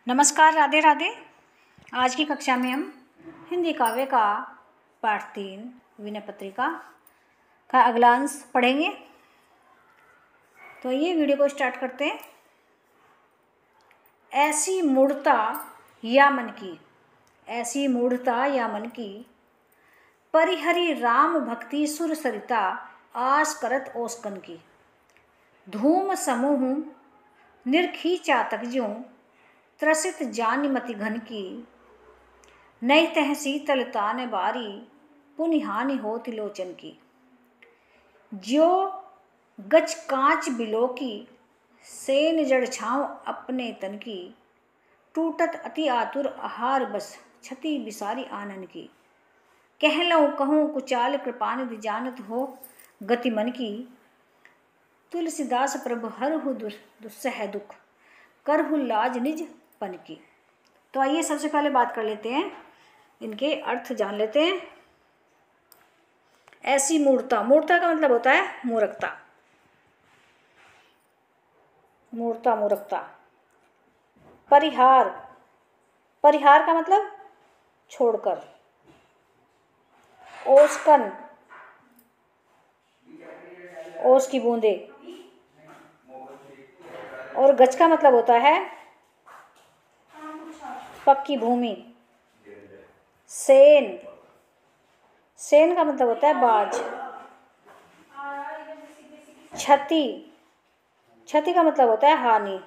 नमस्कार, राधे राधे। आज की कक्षा में हम हिंदी काव्य का पाठ 3 विनय पत्रिका का अगला अंश पढ़ेंगे। तो ये वीडियो को स्टार्ट करते हैं। ऐसी मूढ़ता या मन की, ऐसी मूढ़ता या मन की, परिहरि राम भक्ति सुर सरिता आस करत ओस्कन की। धूम समूह निर्खी चातक ज्यों त्रसित जानिमति घन की। नई तह शीतल ताने बारी पुनिहानि होति लोचन की। ज्यो गच कांच बिलो की सेन जड़ छाँव अपने तन की। टूटत अति आतुर आहार बस क्षति बिसारी आनन की। कहलऊँ कहूँ कुचाल कृपानिधि जानत हो गति मन की। तुलसीदास प्रभु हरहु दुस्सह दुख करहु लाज निज पन की। तो आइए सबसे पहले बात कर लेते हैं, इनके अर्थ जान लेते हैं। ऐसी मूढ़ता, मूढ़ता का मतलब होता है मूर्खता, मूढ़ता मूर्खता। परिहार, परिहार का मतलब छोड़कर। ओस्कन, ओस की बूंदे। और गच का मतलब होता है पक्की भूमि। सेन, सेन का मतलब होता है बाज। क्षति, क्षति का मतलब होता है हानि।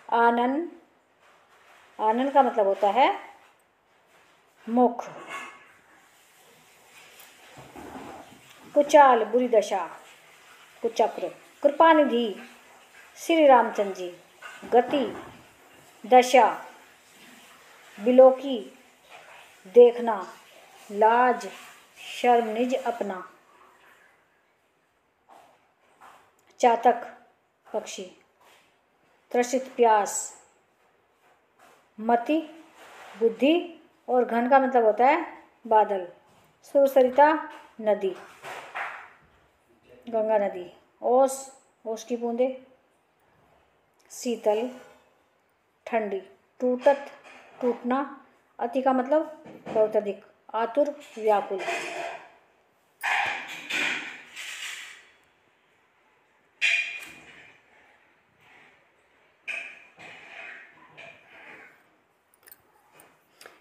आनन, आनन का मतलब होता है मुख। कुचाल बुरी दशा, कुचक्र। कृपानिधि श्री रामचंद्र जी। गति दशा, बिलोकी देखना। लाज शर्म निज अपना। चातक पक्षी। त्रसित प्यास। मति बुद्धि। और घन का मतलब होता है बादल। सुरसरिता नदी, गंगा नदी। ओस, ओस की बूंदे। शीतल ठंडी। टूटत टूटना। अति का मतलब बहुत अधिक। आतुर व्याकुल।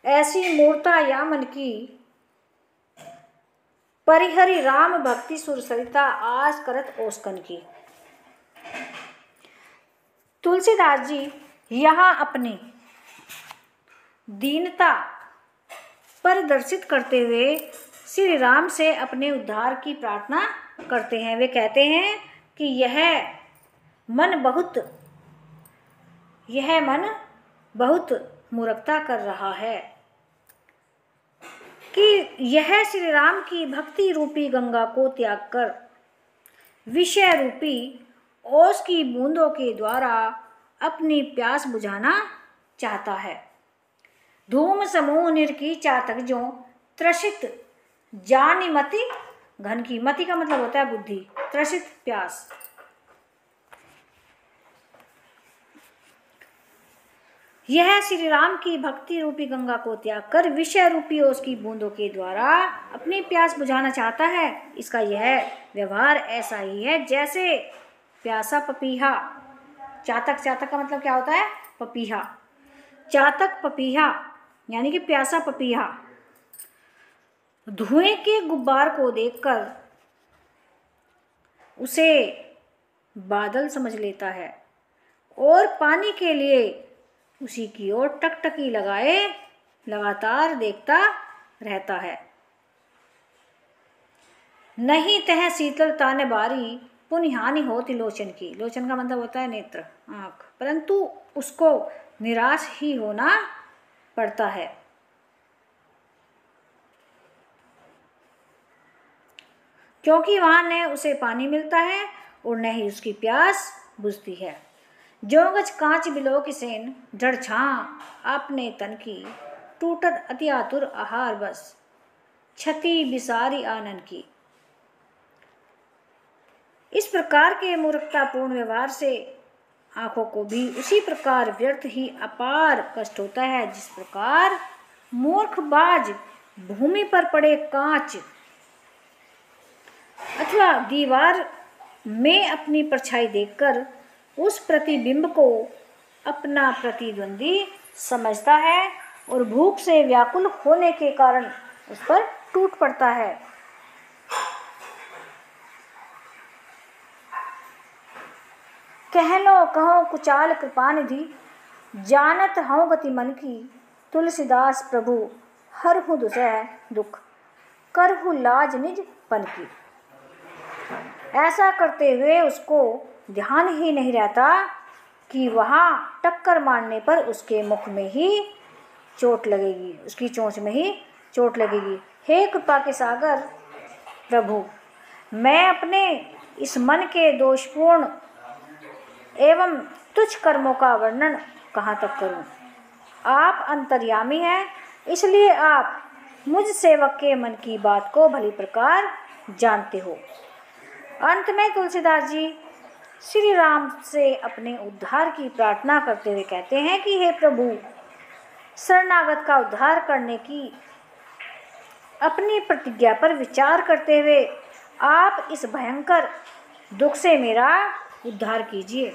ऐसी मूढ़ता या मन की, परिहरि राम भक्ति सुर सरिता आस करत ओस्कन की। तुलसीदास जी यहाँ अपनी दीनता प्रदर्शित करते हुए श्री राम से अपने उद्धार की प्रार्थना करते हैं। वे कहते हैं कि यह मन बहुत मूर्खता कर रहा है, कि यह श्री राम की भक्ति रूपी गंगा को त्याग कर विषय रूपी ओस की बूंदों के द्वारा अपनी प्यास बुझाना चाहता है। धूम समूह निर्की चातक ज्यों त्रसित जानिमति घन की। मति का मतलब होता है बुद्धि। त्रसित प्यास। यह श्री राम की भक्ति रूपी गंगा को त्याग कर विषय रूपी ओस की बूंदों के द्वारा अपनी प्यास बुझाना चाहता है। इसका यह व्यवहार ऐसा ही है जैसे प्यासा पपीहा। चातक, चातक का मतलब क्या होता है? पपीहा। चातक पपीहा यानी कि प्यासा पपीहा धुएं के गुब्बार को देखकर उसे बादल समझ लेता है और पानी के लिए उसी की ओर टकटकी लगाए लगातार देखता रहता है। नहीं तह शीतल ताने बारी पुनिहानि होति लोचन की। लोचन का मतलब होता है नेत्र, आँख। परंतु उसको निराश ही होना पड़ता है। क्योंकि वहां न उसे पानी मिलता है और न ही उसकी प्यास बुझती है। जो गच कांच बिलो की सेन जड़ छाँ अपने तन की। टूटत अति आतुर आहार बस क्षति बिसारी आनन की। इस प्रकार के मूर्खतापूर्ण व्यवहार से आँखों को भी उसी प्रकार व्यर्थ ही अपार कष्ट होता है जिस प्रकार मूर्खबाज भूमि पर पड़े कांच अथवा दीवार में अपनी परछाई देखकर उस प्रतिबिंब को अपना प्रतिद्वंदी समझता है और भूख से व्याकुल होने के कारण उस पर टूट पड़ता है। कह लो कहो कुचाल कृपानिधि, जानत हूँ गति मन की। तुलसीदास प्रभु हरहु दुसह दुख, करहु लाज निज पन की। ऐसा करते हुए उसको ध्यान ही नहीं रहता कि वहाँ टक्कर मारने पर उसके मुख में ही चोट लगेगी, उसकी चोंच में ही चोट लगेगी। हे कृपा के सागर प्रभु, मैं अपने इस मन के दोषपूर्ण एवं तुच्छ कर्मों का वर्णन कहाँ तक करूं? आप अंतर्यामी हैं, इसलिए आप मुझ सेवक के मन की बात को भली प्रकार जानते हो। अंत में तुलसीदास जी श्री राम से अपने उद्धार की प्रार्थना करते हुए कहते हैं कि हे प्रभु, शरणागत का उद्धार करने की अपनी प्रतिज्ञा पर विचार करते हुए आप इस भयंकर दुख से मेरा उद्धार कीजिए।